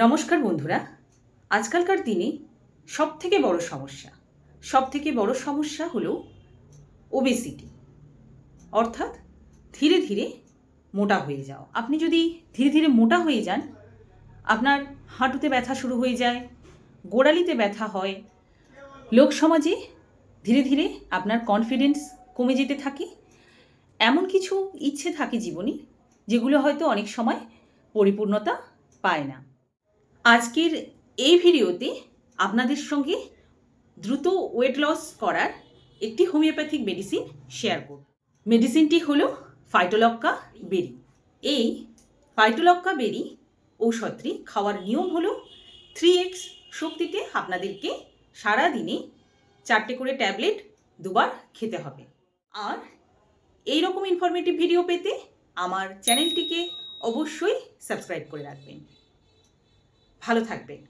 নমস্কার বন্ধুরা। আজকালকার দিনে সবথেকে বড় সমস্যা হলো ওবেসিটি, অর্থাৎ ধীরে ধীরে মোটা হয়ে যাওয়া। আপনি যদি ধীরে ধীরে মোটা হয়ে যান, আপনার হাঁটুতে ব্যথা শুরু হয়ে যায়, গোড়ালিতে ব্যথা হয়, লোক সমাজে ধীরে ধীরে আপনার কনফিডেন্স কমে যেতে থাকে, এমন কিছু ইচ্ছে থাকে জীবনে যেগুলো হয়তো অনেক সময় পরিপূর্ণতা পায় না। আজকের এই ভিডিওতে আপনাদের সঙ্গে দ্রুত ওয়েট লস করার একটি হোমিওপ্যাথিক মেডিসিন শেয়ার করব। মেডিসিনটি হলো ফাইটোলক্কা বেরি। এই ফাইটোলক্কা বেরি ঔষধটি খাওয়ার নিয়ম হলো 3x শক্তিতে আপনাদেরকে সারাদিনে 4টে করে ট্যাবলেট দুবার খেতে হবে। আর এই রকম ইনফরমেটিভ ভিডিও পেতে আমার চ্যানেলটিকে অবশ্যই সাবস্ক্রাইব করে রাখবেন। ভালো থাকবেন।